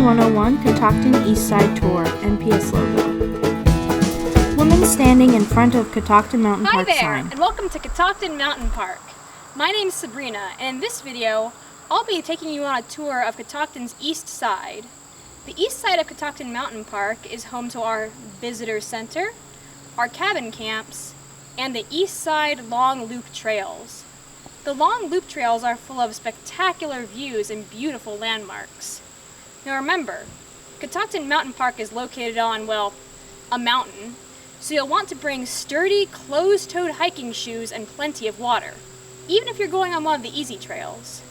Catoctin 101 Catoctin East Side Tour NPS logo. Woman standing in front of Catoctin Mountain Park sign. Hi there, and welcome to Catoctin Mountain Park. My name's Sabrina, and in this video, I'll be taking you on a tour of Catoctin's east side. The east side of Catoctin Mountain Park is home to our visitor center, our cabin camps, and the east side long loop trails. The long loop trails are full of spectacular views and beautiful landmarks. Now remember, Catoctin Mountain Park is located on, well, a mountain, so you'll want to bring sturdy, closed-toed hiking shoes and plenty of water, even if you're going on one of the easy trails.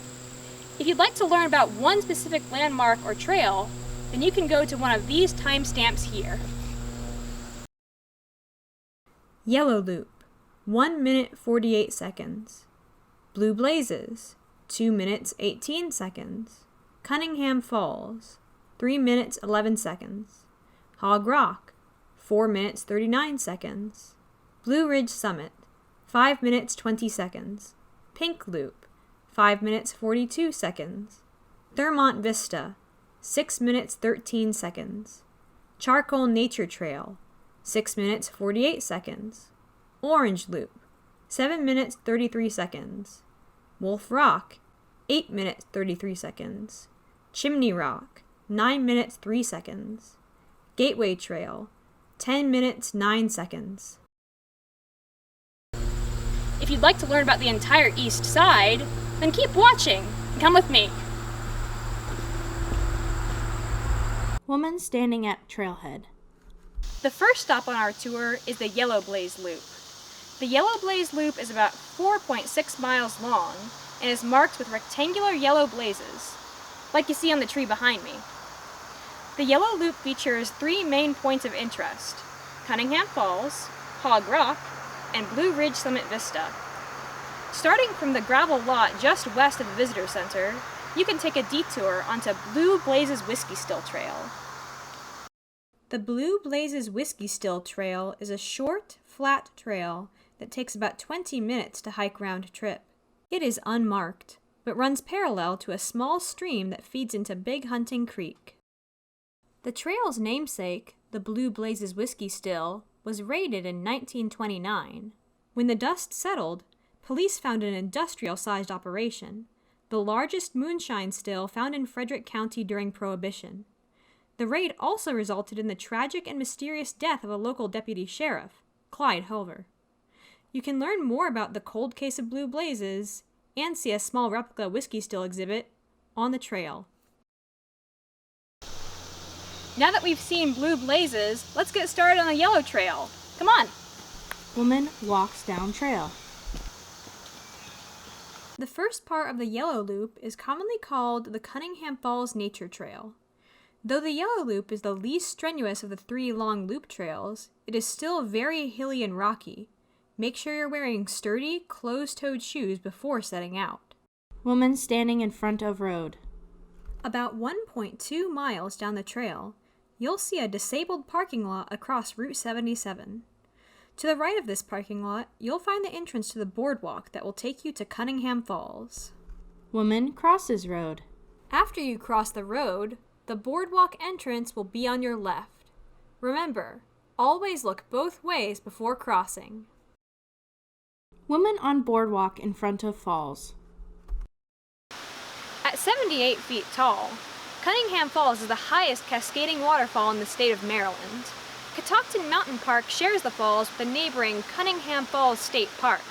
If you'd like to learn about one specific landmark or trail, then you can go to one of these timestamps here. Yellow Loop, 1 minute 48 seconds. Blue Blazes, 2 minutes 18 seconds. Cunningham Falls, 3 minutes 11 seconds. Hog Rock, 4 minutes 39 seconds. Blue Ridge Summit, 5 minutes 20 seconds. Pink Loop, 5 minutes 42 seconds. Thurmont Vista, 6 minutes 13 seconds. Charcoal Nature Trail, 6 minutes 48 seconds. Orange Loop, 7 minutes 33 seconds. Wolf Rock, 8 minutes 33 seconds. Chimney Rock, 9 minutes 3 seconds. Gateway Trail, 10 minutes 9 seconds. If you'd like to learn about the entire east side, then keep watching and come with me. Woman standing at trailhead. The first stop on our tour is the Yellow Blaze Loop. The Yellow Blaze Loop is about 4.6 miles long and is marked with rectangular yellow blazes, like you see on the tree behind me. The Yellow Loop features 3 main points of interest: Cunningham Falls, Hog Rock, and Blue Ridge Summit Vista. Starting from the gravel lot just west of the visitor center, you can take a detour onto Blue Blazes Whiskey Still Trail. The Blue Blazes Whiskey Still Trail is a short, flat trail that takes about 20 minutes to hike round trip. It is unmarked, but runs parallel to a small stream that feeds into Big Hunting Creek. The trail's namesake, the Blue Blazes Whiskey Still, was raided in 1929. When the dust settled, police found an industrial-sized operation, the largest moonshine still found in Frederick County during Prohibition. The raid also resulted in the tragic and mysterious death of a local deputy sheriff, Clyde Hover. You can learn more about the cold case of Blue Blazes and see a small replica whiskey still exhibit on the trail. Now that we've seen Blue Blazes, let's get started on the Yellow Trail. Come on! Woman walks down trail. The first part of the Yellow Loop is commonly called the Cunningham Falls Nature Trail. Though the Yellow Loop is the least strenuous of the 3 long loop trails, it is still very hilly and rocky. Make sure you're wearing sturdy, closed-toed shoes before setting out. Woman standing in front of road. About 1.2 miles down the trail, you'll see a disabled parking lot across Route 77. To the right of this parking lot, you'll find the entrance to the boardwalk that will take you to Cunningham Falls. Woman crosses road. After you cross the road, the boardwalk entrance will be on your left. Remember, always look both ways before crossing. Woman on boardwalk in front of falls. At 78 feet tall, Cunningham Falls is the highest cascading waterfall in the state of Maryland. Catoctin Mountain Park shares the falls with the neighboring Cunningham Falls State Park.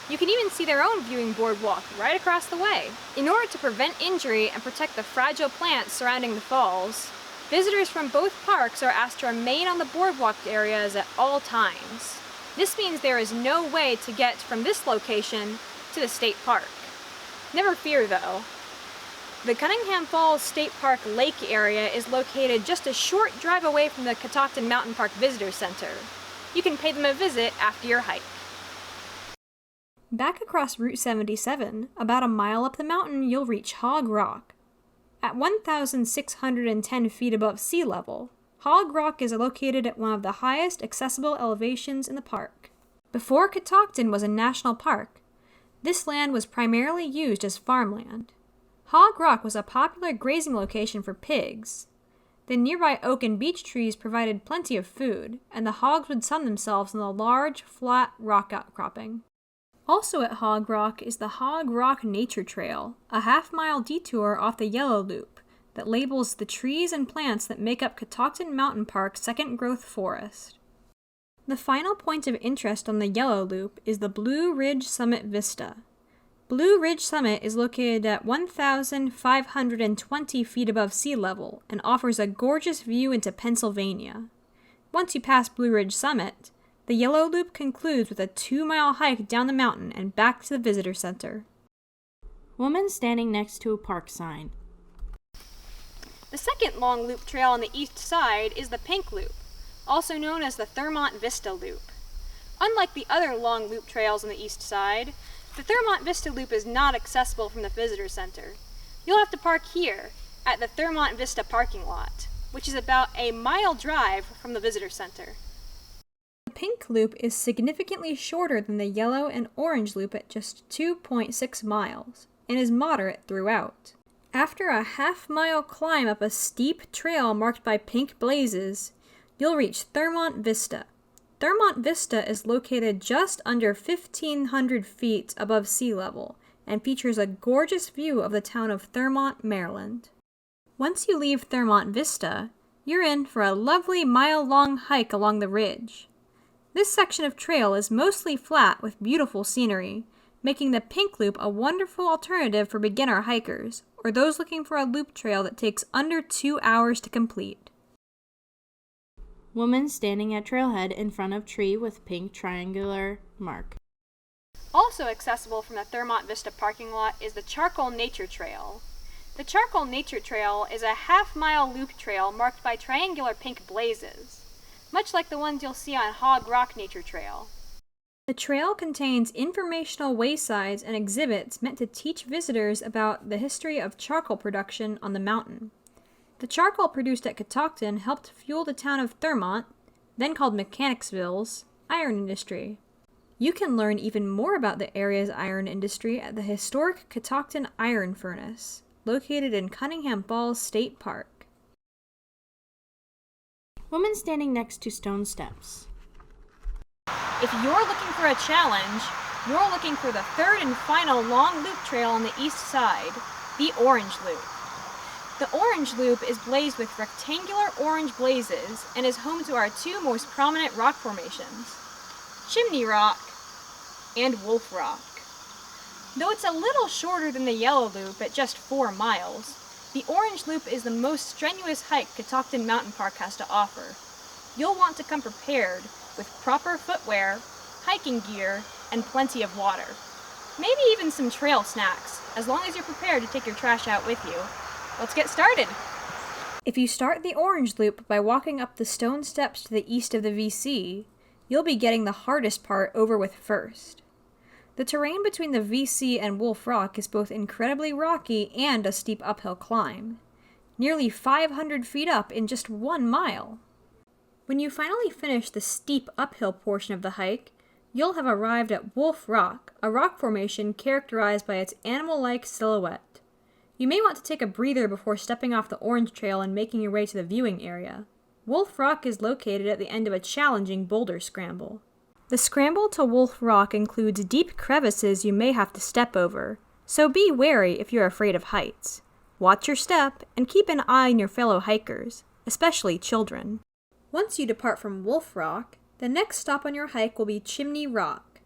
You can even see their own viewing boardwalk right across the way. In order to prevent injury and protect the fragile plants surrounding the falls, visitors from both parks are asked to remain on the boardwalk areas at all times. This means there is no way to get from this location to the state park. Never fear though. The Cunningham Falls State Park Lake area is located just a short drive away from the Catoctin Mountain Park Visitor Center. You can pay them a visit after your hike. Back across Route 77, about a mile up the mountain, you'll reach Hog Rock. At 1,610 feet above sea level, Hog Rock is located at one of the highest accessible elevations in the park. Before Catoctin was a national park, this land was primarily used as farmland. Hog Rock was a popular grazing location for pigs, The nearby oak and beech trees provided plenty of food, and the hogs would sun themselves on the large, flat rock outcropping. Also at Hog Rock is the Hog Rock Nature Trail, a half-mile detour off the Yellow Loop that labels the trees and plants that make up Catoctin Mountain Park's second-growth forest. The final point of interest on the Yellow Loop is the Blue Ridge Summit Vista. Blue Ridge Summit is located at 1,520 feet above sea level and offers a gorgeous view into Pennsylvania. Once you pass Blue Ridge Summit, the Yellow Loop concludes with a 2-mile hike down the mountain and back to the visitor center. Woman standing next to a park sign. The second long loop trail on the east side is the Pink Loop, also known as the Thurmont Vista Loop. Unlike the other long loop trails on the east side, the Thurmont Vista Loop is not accessible from the visitor center. You'll have to park here, at the Thurmont Vista parking lot, which is about a mile drive from the visitor center. The Pink Loop is significantly shorter than the Yellow and Orange Loop at just 2.6 miles, and is moderate throughout. After a half-mile climb up a steep trail marked by pink blazes, you'll reach Thurmont Vista. Thurmont Vista is located just under 1,500 feet above sea level and features a gorgeous view of the town of Thurmont, Maryland. Once you leave Thurmont Vista, you're in for a lovely mile-long hike along the ridge. This section of trail is mostly flat with beautiful scenery, making the Pink Loop a wonderful alternative for beginner hikers or those looking for a loop trail that takes under 2 hours to complete. Woman standing at trailhead in front of tree with pink triangular mark. Also accessible from the Thurmont Vista parking lot is the Charcoal Nature Trail. The Charcoal Nature Trail is a half-mile loop trail marked by triangular pink blazes, much like the ones you'll see on Hog Rock Nature Trail. The trail contains informational waysides and exhibits meant to teach visitors about the history of charcoal production on the mountain. The charcoal produced at Catoctin helped fuel the town of Thurmont, then called Mechanicsville's, iron industry. You can learn even more about the area's iron industry at the historic Catoctin Iron Furnace, located in Cunningham Falls State Park. Woman standing next to stone steps. If you're looking for a challenge, you're looking for the third and final long loop trail on the east side, the Orange Loop. The Orange Loop is blazed with rectangular orange blazes and is home to our two most prominent rock formations, Chimney Rock and Wolf Rock. Though it's a little shorter than the Yellow Loop at just 4 miles, the Orange Loop is the most strenuous hike Catoctin Mountain Park has to offer. You'll want to come prepared with proper footwear, hiking gear, and plenty of water. Maybe even some trail snacks, as long as you're prepared to take your trash out with you. Let's get started! If you start the Orange Loop by walking up the stone steps to the east of the VC, you'll be getting the hardest part over with first. The terrain between the VC and Wolf Rock is both incredibly rocky and a steep uphill climb, nearly 500 feet up in just 1 mile. When you finally finish the steep uphill portion of the hike, you'll have arrived at Wolf Rock, a rock formation characterized by its animal-like silhouette. You may want to take a breather before stepping off the Orange Trail and making your way to the viewing area. Wolf Rock is located at the end of a challenging boulder scramble. The scramble to Wolf Rock includes deep crevices you may have to step over, so be wary if you're afraid of heights. Watch your step and keep an eye on your fellow hikers, especially children. Once you depart from Wolf Rock, the next stop on your hike will be Chimney Rock.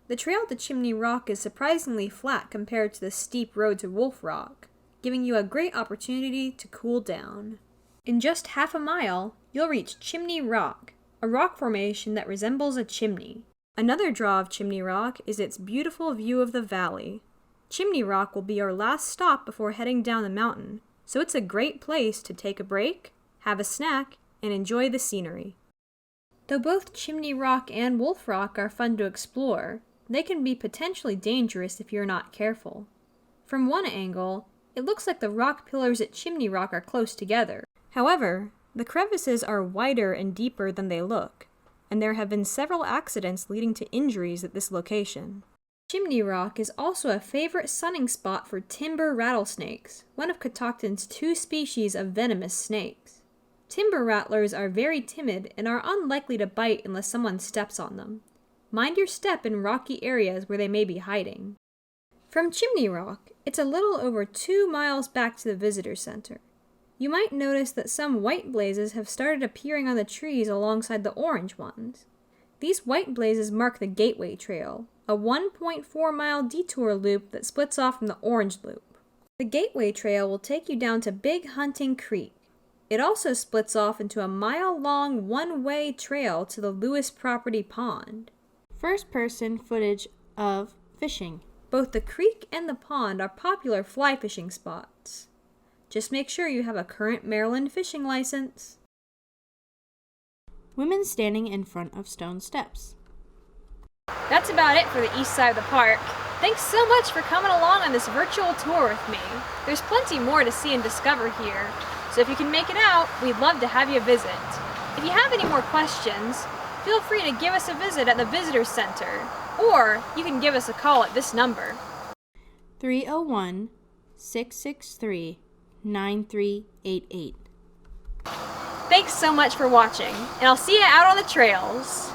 The trail to Chimney Rock is surprisingly flat compared to the steep road to Wolf Rock, giving you a great opportunity to cool down. In just half a mile, you'll reach Chimney Rock, a rock formation that resembles a chimney. Another draw of Chimney Rock is its beautiful view of the valley. Chimney Rock will be your last stop before heading down the mountain, so it's a great place to take a break, have a snack, and enjoy the scenery. Though both Chimney Rock and Wolf Rock are fun to explore, they can be potentially dangerous if you're not careful. From one angle, it looks like the rock pillars at Chimney Rock are close together. However, the crevices are wider and deeper than they look, and there have been several accidents leading to injuries at this location. Chimney Rock is also a favorite sunning spot for timber rattlesnakes, one of Catoctin's 2 species of venomous snakes. Timber rattlers are very timid and are unlikely to bite unless someone steps on them. Mind your step in rocky areas where they may be hiding. From Chimney Rock, it's a little over 2 miles back to the visitor center. You might notice that some white blazes have started appearing on the trees alongside the orange ones. These white blazes mark the Gateway Trail, a 1.4-mile detour loop that splits off from the orange loop. The Gateway Trail will take you down to Big Hunting Creek. It also splits off into a mile-long one-way trail to the Lewis Property Pond. First-person footage of fishing. Both the creek and the pond are popular fly fishing spots. Just make sure you have a current Maryland fishing license. Women standing in front of stone steps. That's about it for the east side of the park. Thanks so much for coming along on this virtual tour with me. There's plenty more to see and discover here, so if you can make it out, we'd love to have you visit. If you have any more questions, feel free to give us a visit at the Visitor Center, or you can give us a call at this number. 301-663-9388. Thanks so much for watching, and I'll see you out on the trails.